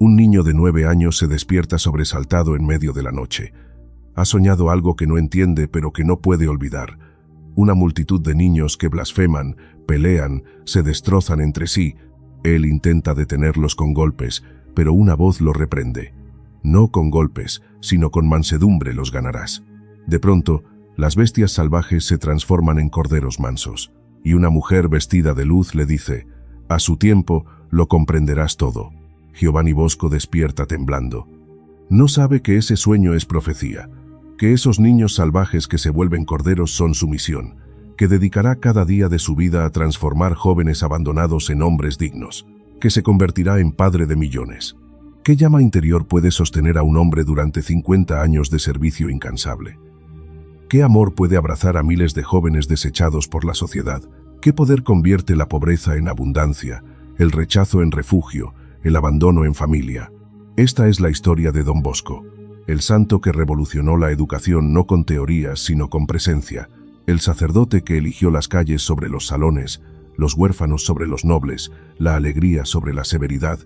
Un niño de 9 años se despierta sobresaltado en medio de la noche. Ha soñado algo que no entiende pero que no puede olvidar. Una multitud de niños que blasfeman, pelean, se destrozan entre sí. Él intenta detenerlos con golpes, pero una voz lo reprende. No con golpes, sino con mansedumbre los ganarás. De pronto, las bestias salvajes se transforman en corderos mansos, y una mujer vestida de luz le dice: «A su tiempo lo comprenderás todo». Giovanni Bosco despierta temblando. No sabe que ese sueño es profecía, que esos niños salvajes que se vuelven corderos son su misión, que dedicará cada día de su vida a transformar jóvenes abandonados en hombres dignos, que se convertirá en padre de millones. ¿Qué llama interior puede sostener a un hombre durante 50 años de servicio incansable? ¿Qué amor puede abrazar a miles de jóvenes desechados por la sociedad? ¿Qué poder convierte la pobreza en abundancia, el rechazo en refugio, el abandono en familia? Esta es la historia de Don Bosco, el santo que revolucionó la educación no con teorías sino con presencia, el sacerdote que eligió las calles sobre los salones, los huérfanos sobre los nobles, la alegría sobre la severidad,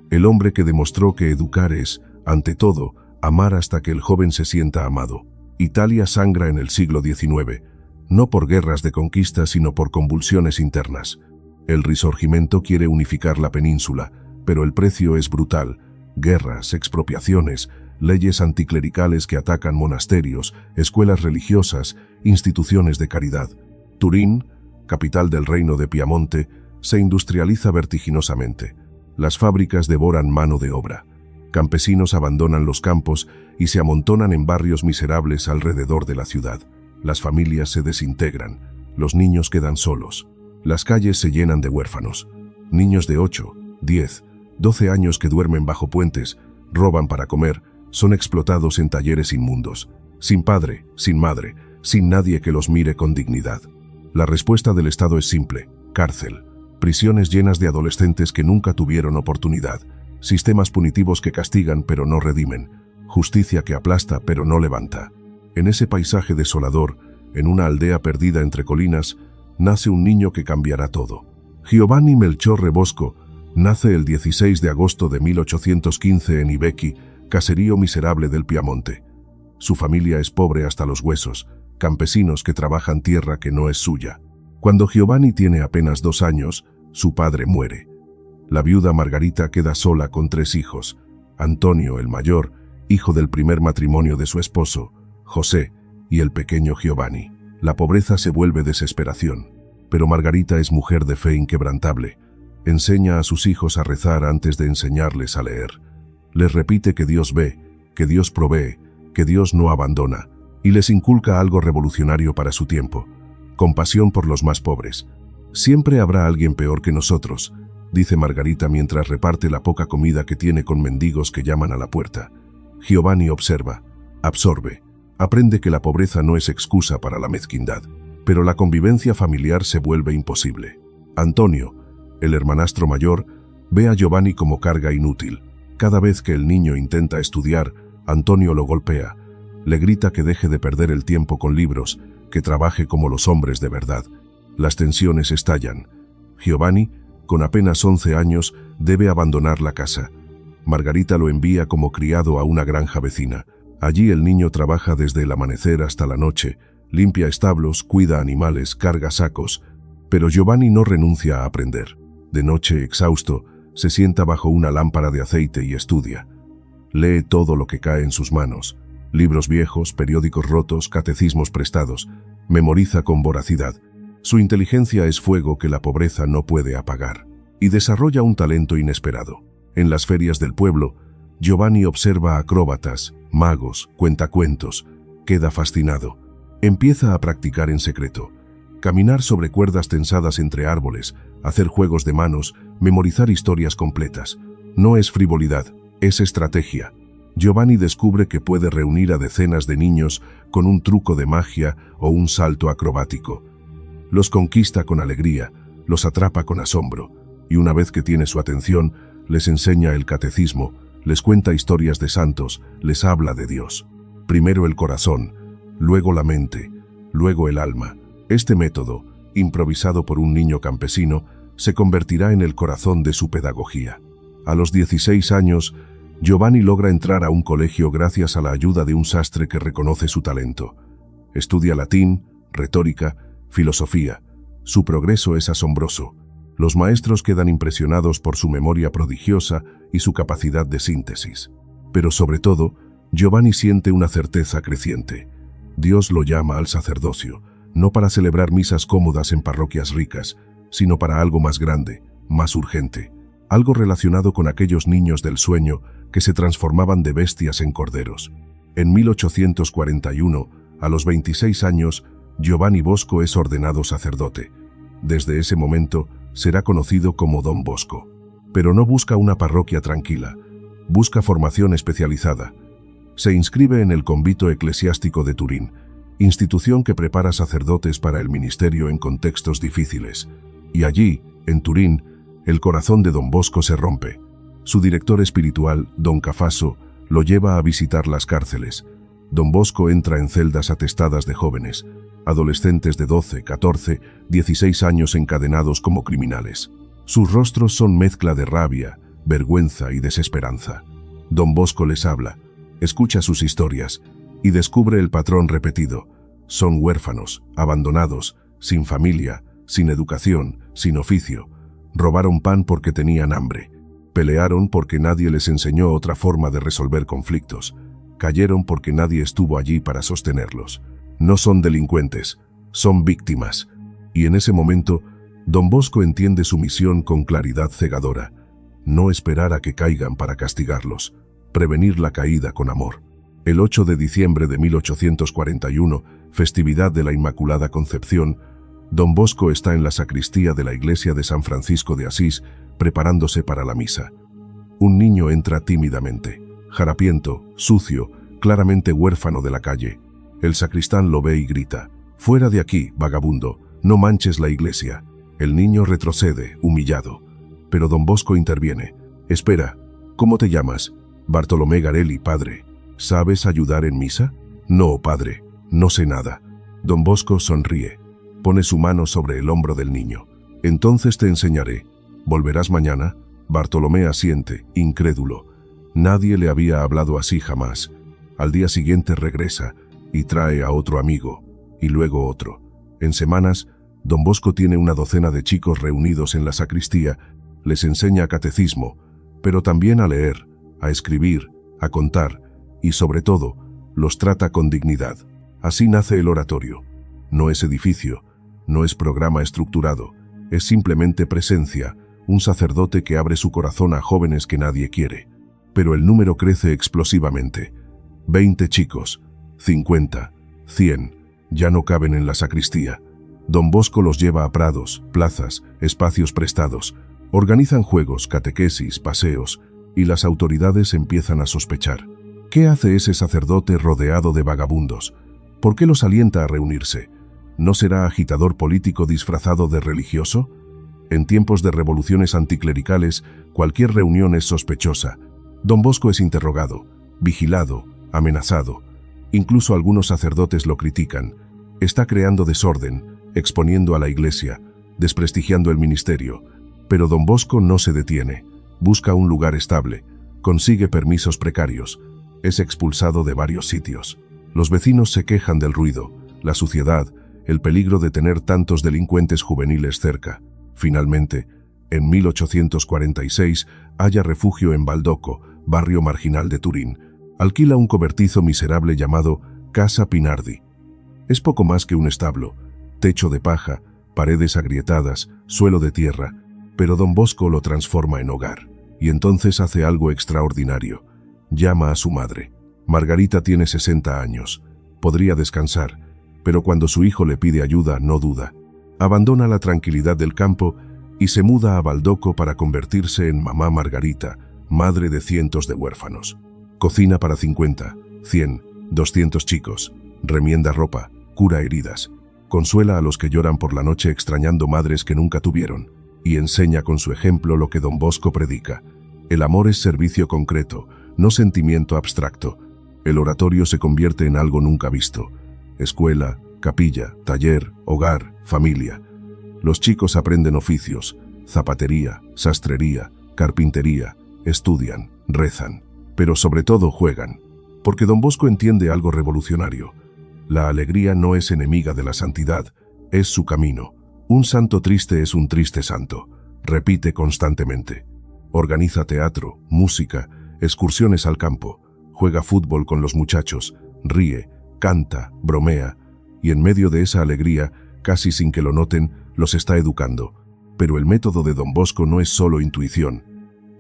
el hombre que demostró que educar es, ante todo, amar hasta que el joven se sienta amado. Italia sangra en el siglo XIX, no por guerras de conquista sino por convulsiones internas. El Risorgimento quiere unificar la península, pero el precio es brutal: guerras, expropiaciones, leyes anticlericales que atacan monasterios, escuelas religiosas, instituciones de caridad. Turín, capital del reino de Piamonte, se industrializa vertiginosamente. Las fábricas devoran mano de obra. Campesinos abandonan los campos y se amontonan en barrios miserables alrededor de la ciudad. Las familias se desintegran, los niños quedan solos. Las calles se llenan de huérfanos. Niños de 8, 10, 12 años que duermen bajo puentes, roban para comer, son explotados en talleres inmundos, sin padre, sin madre, sin nadie que los mire con dignidad. La respuesta del Estado es simple: cárcel, prisiones llenas de adolescentes que nunca tuvieron oportunidad, sistemas punitivos que castigan pero no redimen, justicia que aplasta pero no levanta. En ese paisaje desolador, en una aldea perdida entre colinas, nace un niño que cambiará todo. Giovanni Melchiorre Bosco nace el 16 de agosto de 1815 en Ibecchi, caserío miserable del Piamonte. Su familia es pobre hasta los huesos, campesinos que trabajan tierra que no es suya. Cuando Giovanni tiene apenas 2 años, su padre muere. La viuda Margarita queda sola con 3 hijos: Antonio, el mayor, hijo del primer matrimonio de su esposo, José, y el pequeño Giovanni. La pobreza se vuelve desesperación, pero Margarita es mujer de fe inquebrantable. Enseña a sus hijos a rezar antes de enseñarles a leer. Les repite que Dios ve, que Dios provee, que Dios no abandona, y les inculca algo revolucionario para su tiempo: compasión por los más pobres. Siempre habrá alguien peor que nosotros, dice Margarita mientras reparte la poca comida que tiene con mendigos que llaman a la puerta. Giovanni observa, absorbe, aprende que la pobreza no es excusa para la mezquindad, pero la convivencia familiar se vuelve imposible. Antonio, el hermanastro mayor, ve a Giovanni como carga inútil. Cada vez que el niño intenta estudiar, Antonio lo golpea, le grita que deje de perder el tiempo con libros, que trabaje como los hombres de verdad. Las tensiones estallan. Giovanni, con apenas 11 años, debe abandonar la casa. Margarita lo envía como criado a una granja vecina. Allí el niño trabaja desde el amanecer hasta la noche, limpia establos, cuida animales, carga sacos. Pero Giovanni no renuncia a aprender. De noche, exhausto, se sienta bajo una lámpara de aceite y estudia. Lee todo lo que cae en sus manos: libros viejos, periódicos rotos, catecismos prestados. Memoriza con voracidad. Su inteligencia es fuego que la pobreza no puede apagar. Y desarrolla un talento inesperado. En las ferias del pueblo, Giovanni observa acróbatas, magos, cuentacuentos. Queda fascinado. Empieza a practicar en secreto. Caminar sobre cuerdas tensadas entre árboles, hacer juegos de manos, memorizar historias completas. No es frivolidad, es estrategia. Giovanni descubre que puede reunir a decenas de niños con un truco de magia o un salto acrobático. Los conquista con alegría, los atrapa con asombro, y una vez que tiene su atención, les enseña el catecismo, les cuenta historias de santos, les habla de Dios. Primero el corazón, luego la mente, luego el alma. Este método, improvisado por un niño campesino, se convertirá en el corazón de su pedagogía. A los 16 años, Giovanni logra entrar a un colegio gracias a la ayuda de un sastre que reconoce su talento. Estudia latín, retórica, filosofía. Su progreso es asombroso. Los maestros quedan impresionados por su memoria prodigiosa y su capacidad de síntesis. Pero sobre todo, Giovanni siente una certeza creciente. Dios lo llama al sacerdocio, no para celebrar misas cómodas en parroquias ricas, sino para algo más grande, más urgente, algo relacionado con aquellos niños del sueño que se transformaban de bestias en corderos. En 1841, a los 26 años, Giovanni Bosco es ordenado sacerdote. Desde ese momento, será conocido como Don Bosco. Pero no busca una parroquia tranquila, busca formación especializada. Se inscribe en el Convito Eclesiástico de Turín, institución que prepara sacerdotes para el ministerio en contextos difíciles. Y allí, en Turín, el corazón de Don Bosco se rompe. Su director espiritual, Don Cafaso, lo lleva a visitar las cárceles. Don Bosco entra en celdas atestadas de jóvenes, adolescentes de 12, 14, 16 años encadenados como criminales. Sus rostros son mezcla de rabia, vergüenza y desesperanza. Don Bosco les habla, escucha sus historias y descubre el patrón repetido. Son huérfanos, abandonados, sin familia, sin educación, sin oficio. Robaron pan porque tenían hambre. Pelearon porque nadie les enseñó otra forma de resolver conflictos. Cayeron porque nadie estuvo allí para sostenerlos. No son delincuentes, son víctimas. Y en ese momento, Don Bosco entiende su misión con claridad cegadora. No esperar a que caigan para castigarlos, prevenir la caída con amor. El 8 de diciembre de 1841, festividad de la Inmaculada Concepción, Don Bosco está en la sacristía de la iglesia de San Francisco de Asís, preparándose para la misa. Un niño entra tímidamente, harapiento, sucio, claramente huérfano de la calle. El sacristán lo ve y grita, «Fuera de aquí, vagabundo, no manches la iglesia». El niño retrocede, humillado. Pero Don Bosco interviene. «Espera, ¿cómo te llamas?» «Bartolomé Garelli, padre». «¿Sabes ayudar en misa?» «No, padre, no sé nada». Don Bosco sonríe. Pone su mano sobre el hombro del niño. «Entonces te enseñaré. ¿Volverás mañana?» Bartolomé asiente, incrédulo. Nadie le había hablado así jamás. Al día siguiente regresa y trae a otro amigo, y luego otro. En semanas, Don Bosco tiene una docena de chicos reunidos en la sacristía, les enseña catecismo, pero también a leer, a escribir, a contar, y sobre todo, los trata con dignidad. Así nace el oratorio. No es edificio, no es programa estructurado, es simplemente presencia, un sacerdote que abre su corazón a jóvenes que nadie quiere. Pero el número crece explosivamente. 20 chicos, 50, 100, ya no caben en la sacristía. Don Bosco los lleva a prados, plazas, espacios prestados. Organizan juegos, catequesis, paseos, y las autoridades empiezan a sospechar. ¿Qué hace ese sacerdote rodeado de vagabundos? ¿Por qué los alienta a reunirse? ¿No será agitador político disfrazado de religioso? En tiempos de revoluciones anticlericales, cualquier reunión es sospechosa. Don Bosco es interrogado, vigilado, amenazado. Incluso algunos sacerdotes lo critican. Está creando desorden, exponiendo a la iglesia, desprestigiando el ministerio. Pero Don Bosco no se detiene. Busca un lugar estable, consigue permisos precarios. Es expulsado de varios sitios. Los vecinos se quejan del ruido, la suciedad, el peligro de tener tantos delincuentes juveniles cerca. Finalmente, en 1846, halla refugio en Baldocco, barrio marginal de Turín. Alquila un cobertizo miserable llamado Casa Pinardi. Es poco más que un establo, techo de paja, paredes agrietadas, suelo de tierra, pero Don Bosco lo transforma en hogar. Y entonces hace algo extraordinario. Llama a su madre. Margarita tiene 60 años. Podría descansar, pero cuando su hijo le pide ayuda, no duda. Abandona la tranquilidad del campo y se muda a Baldocco para convertirse en mamá Margarita, madre de cientos de huérfanos. Cocina para 50, 100, 200 chicos, remienda ropa, cura heridas, consuela a los que lloran por la noche extrañando madres que nunca tuvieron, y enseña con su ejemplo lo que Don Bosco predica. El amor es servicio concreto, no sentimiento abstracto. El oratorio se convierte en algo nunca visto. Escuela, capilla, taller, hogar, familia. Los chicos aprenden oficios, zapatería, sastrería, carpintería, estudian, rezan. pero sobre todo juegan. Porque Don Bosco entiende algo revolucionario. La alegría no es enemiga de la santidad, es su camino. Un santo triste es un triste santo, repite constantemente. Organiza teatro, música, excursiones al campo, juega fútbol con los muchachos, ríe, canta, bromea, y en medio de esa alegría, casi sin que lo noten, los está educando. Pero el método de Don Bosco no es solo intuición,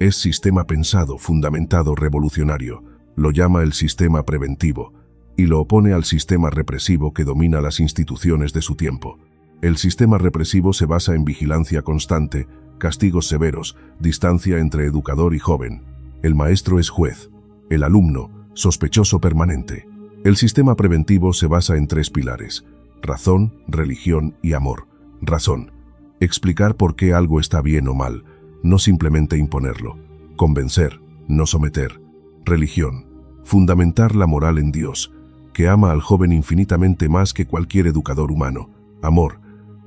es sistema pensado, fundamentado, revolucionario. Lo llama el sistema preventivo, y lo opone al sistema represivo que domina las instituciones de su tiempo. El sistema represivo se basa en vigilancia constante, castigos severos, distancia entre educador y joven. El maestro es juez, el alumno, sospechoso permanente. El sistema preventivo se basa en 3 pilares: razón, religión y amor. Razón: explicar por qué algo está bien o mal, no simplemente imponerlo. Convencer, no someter. Religión: fundamentar la moral en Dios, que ama al joven infinitamente más que cualquier educador humano. Amor: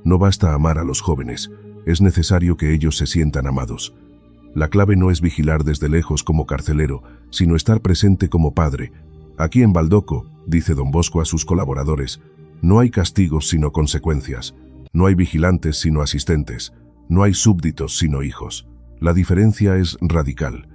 no basta amar a los jóvenes, es necesario que ellos se sientan amados. La clave no es vigilar desde lejos como carcelero, sino estar presente como padre. Aquí en Baldoco, dice Don Bosco a sus colaboradores, no hay castigos sino consecuencias, no hay vigilantes sino asistentes, no hay súbditos sino hijos. La diferencia es radical.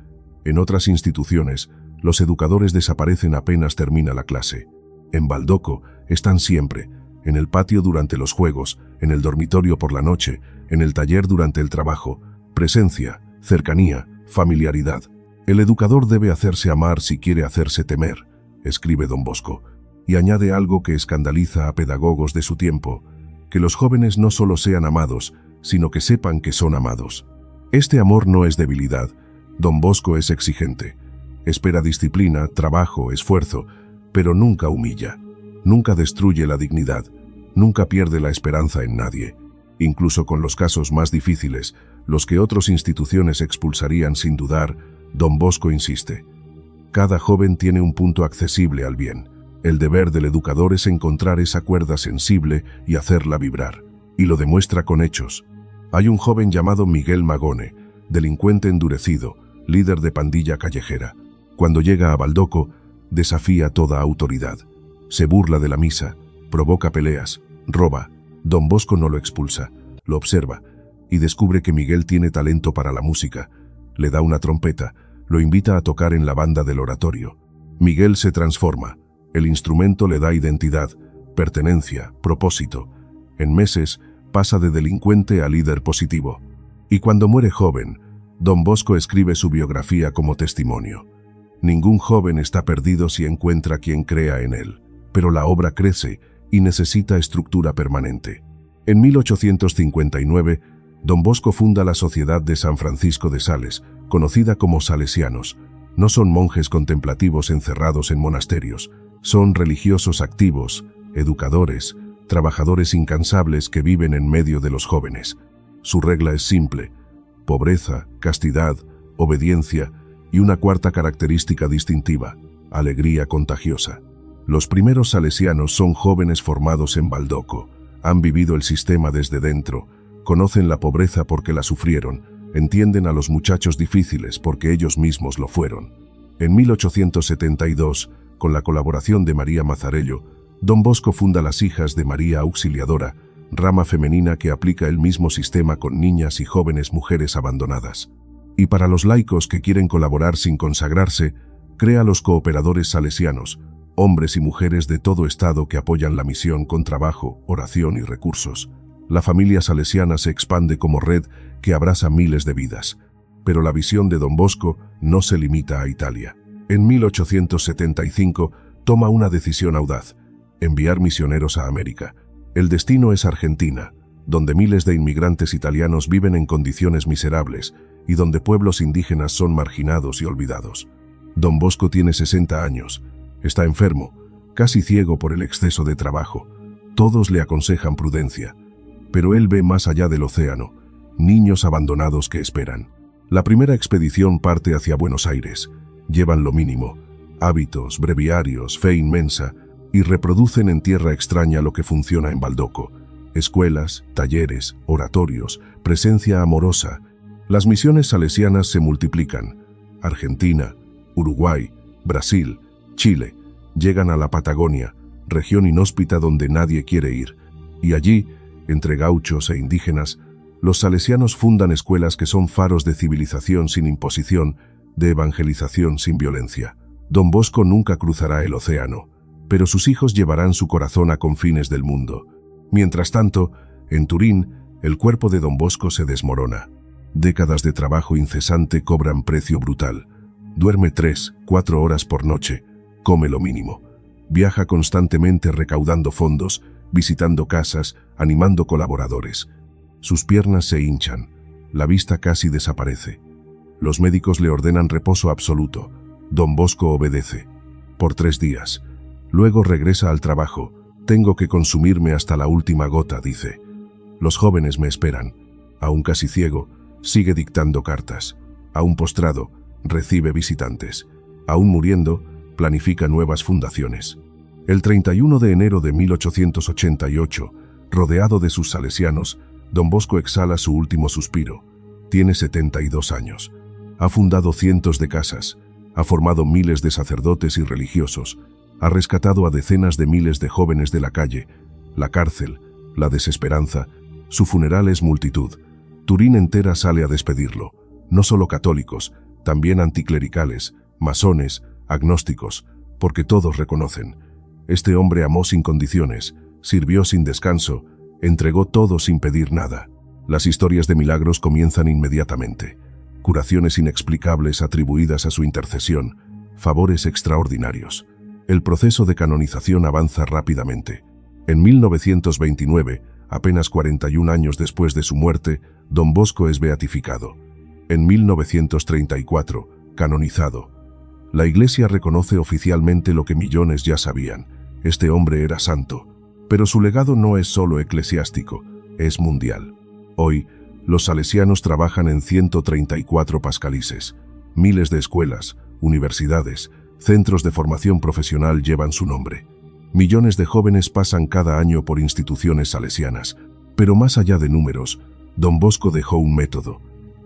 En otras instituciones, los educadores desaparecen apenas termina la clase. En Baldoco están siempre, en el patio durante los juegos, en el dormitorio por la noche, en el taller durante el trabajo. Presencia, cercanía, familiaridad. El educador debe hacerse amar si quiere hacerse temer, escribe Don Bosco, y añade algo que escandaliza a pedagogos de su tiempo: que los jóvenes no solo sean amados, sino que sepan que son amados. Este amor no es debilidad. Don Bosco es exigente. Espera disciplina, trabajo, esfuerzo, pero nunca humilla. Nunca destruye la dignidad. Nunca pierde la esperanza en nadie. Incluso con los casos más difíciles, los que otras instituciones expulsarían sin dudar, Don Bosco insiste. Cada joven tiene un punto accesible al bien. El deber del educador es encontrar esa cuerda sensible y hacerla vibrar. Y lo demuestra con hechos. Hay un joven llamado Miguel Magone, delincuente endurecido, líder de pandilla callejera. Cuando llega a Baldoco, desafía toda autoridad. Se burla de la misa, provoca peleas, roba. Don Bosco no lo expulsa, lo observa y descubre que Miguel tiene talento para la música. Le da una trompeta, lo invita a tocar en la banda del oratorio. Miguel se transforma. El instrumento le da identidad, pertenencia, propósito. En meses, pasa de delincuente a líder positivo. Y cuando muere joven, Don Bosco escribe su biografía como testimonio. Ningún joven está perdido si encuentra quien crea en él, pero la obra crece y necesita estructura permanente. En 1859, Don Bosco funda la Sociedad de San Francisco de Sales, conocida como salesianos. No son monjes contemplativos encerrados en monasterios, son religiosos activos, educadores, trabajadores incansables que viven en medio de los jóvenes. Su regla es simple: pobreza, castidad, obediencia y una cuarta característica distintiva: alegría contagiosa. Los primeros salesianos son jóvenes formados en Baldoco, han vivido el sistema desde dentro, conocen la pobreza porque la sufrieron, entienden a los muchachos difíciles porque ellos mismos lo fueron. En 1872, con la colaboración de María Mazarello, Don Bosco funda las Hijas de María Auxiliadora, rama femenina que aplica el mismo sistema con niñas y jóvenes mujeres abandonadas. Y para los laicos que quieren colaborar sin consagrarse, crea los cooperadores salesianos, hombres y mujeres de todo estado que apoyan la misión con trabajo, oración y recursos. La familia salesiana se expande como red que abraza miles de vidas. Pero la visión de Don Bosco no se limita a Italia. En 1875 toma una decisión audaz: enviar misioneros a América. El destino es Argentina, donde miles de inmigrantes italianos viven en condiciones miserables y donde pueblos indígenas son marginados y olvidados. Don Bosco tiene 60 años, está enfermo, casi ciego por el exceso de trabajo. Todos le aconsejan prudencia, pero él ve más allá del océano, niños abandonados que esperan. La primera expedición parte hacia Buenos Aires. Llevan lo mínimo: hábitos, breviarios, fe inmensa, y reproducen en tierra extraña lo que funciona en Baldoco: escuelas, talleres, oratorios, presencia amorosa. Las misiones salesianas se multiplican. Argentina, Uruguay, Brasil, Chile, llegan a la Patagonia, región inhóspita donde nadie quiere ir. Y allí, entre gauchos e indígenas, los salesianos fundan escuelas que son faros de civilización sin imposición, de evangelización sin violencia. Don Bosco nunca cruzará el océano, pero sus hijos llevarán su corazón a confines del mundo. Mientras tanto, en Turín, el cuerpo de Don Bosco se desmorona. Décadas de trabajo incesante cobran precio brutal. Duerme 3, 4 horas por noche, come lo mínimo. Viaja constantemente recaudando fondos, visitando casas, animando colaboradores. Sus piernas se hinchan, la vista casi desaparece. Los médicos le ordenan reposo absoluto. Don Bosco obedece. Por 3 días. Luego regresa al trabajo. Tengo que consumirme hasta la última gota, dice. Los jóvenes me esperan. Aún casi ciego, sigue dictando cartas. Aún postrado, recibe visitantes. Aún muriendo, planifica nuevas fundaciones. El 31 de enero de 1888, rodeado de sus salesianos, Don Bosco exhala su último suspiro. Tiene 72 años. Ha fundado cientos de casas, ha formado miles de sacerdotes y religiosos, ha rescatado a decenas de miles de jóvenes de la calle, la cárcel, la desesperanza. Su funeral es multitud. Turín entera sale a despedirlo. No solo católicos, también anticlericales, masones, agnósticos, porque todos reconocen. Este hombre amó sin condiciones, sirvió sin descanso, entregó todo sin pedir nada. Las historias de milagros comienzan inmediatamente. Curaciones inexplicables atribuidas a su intercesión, favores extraordinarios. El proceso de canonización avanza rápidamente. En 1929, apenas 41 años después de su muerte, Don Bosco es beatificado. En 1934, canonizado. La Iglesia reconoce oficialmente lo que millones ya sabían. Este hombre era santo. Pero su legado no es solo eclesiástico, es mundial. Hoy, los salesianos trabajan en 134 pascalises. Miles de escuelas, universidades, centros de formación profesional llevan su nombre. Millones de jóvenes pasan cada año por instituciones salesianas. Pero más allá de números, Don Bosco dejó un método.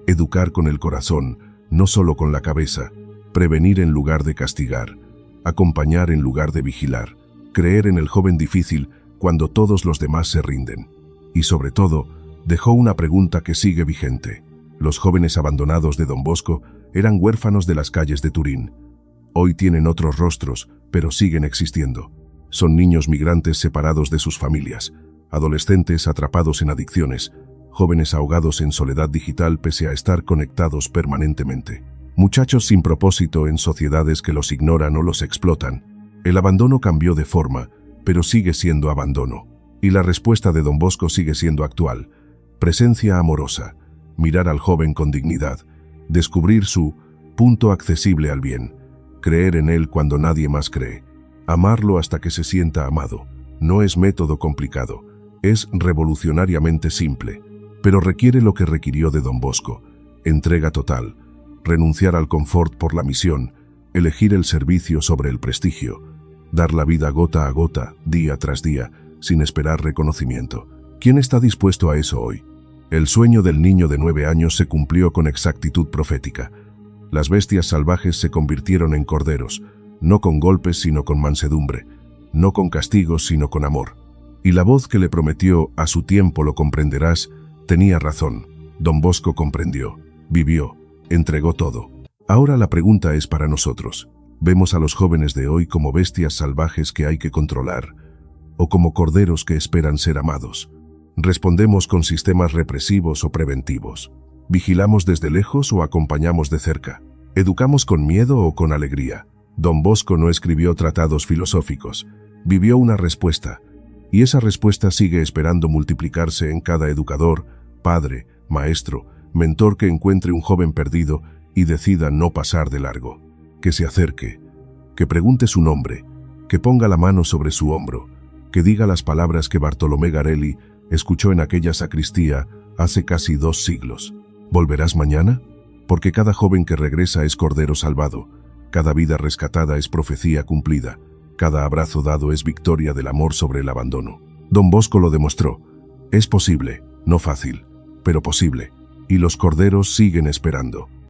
Educar con el corazón, no solo con la cabeza. Prevenir en lugar de castigar. Acompañar en lugar de vigilar. Creer en el joven difícil cuando todos los demás se rinden. Y sobre todo, dejó una pregunta que sigue vigente. Los jóvenes abandonados de Don Bosco eran huérfanos de las calles de Turín. Hoy tienen otros rostros, pero siguen existiendo. Son niños migrantes separados de sus familias, adolescentes atrapados en adicciones, jóvenes ahogados en soledad digital pese a estar conectados permanentemente. Muchachos sin propósito en sociedades que los ignoran o los explotan. El abandono cambió de forma, pero sigue siendo abandono. Y la respuesta de Don Bosco sigue siendo actual. Presencia amorosa, mirar al joven con dignidad, descubrir su punto accesible al bien, creer en él cuando nadie más cree, amarlo hasta que se sienta amado. No es método complicado, es revolucionariamente simple, pero requiere lo que requirió de Don Bosco: entrega total, renunciar al confort por la misión, elegir el servicio sobre el prestigio, dar la vida gota a gota, día tras día, sin esperar reconocimiento. ¿Quién está dispuesto a eso hoy? El sueño del niño de 9 años se cumplió con exactitud profética. Las bestias salvajes se convirtieron en corderos, no con golpes sino con mansedumbre, no con castigos sino con amor. Y la voz que le prometió "a su tiempo lo comprenderás" tenía razón. Don Bosco comprendió, vivió, entregó todo. Ahora la pregunta es para nosotros. ¿Vemos a los jóvenes de hoy como bestias salvajes que hay que controlar, o como corderos que esperan ser amados? ¿Respondemos con sistemas represivos o preventivos? ¿Vigilamos desde lejos o acompañamos de cerca? ¿Educamos con miedo o con alegría? Don Bosco no escribió tratados filosóficos, vivió una respuesta, y esa respuesta sigue esperando multiplicarse en cada educador, padre, maestro, mentor que encuentre un joven perdido y decida no pasar de largo. Que se acerque, que pregunte su nombre, que ponga la mano sobre su hombro, que diga las palabras que Bartolomé Garelli escuchó en aquella sacristía hace casi 2 siglos. ¿Volverás mañana? Porque cada joven que regresa es cordero salvado, cada vida rescatada es profecía cumplida, cada abrazo dado es victoria del amor sobre el abandono. Don Bosco lo demostró. Es posible, no fácil, pero posible, y los corderos siguen esperando.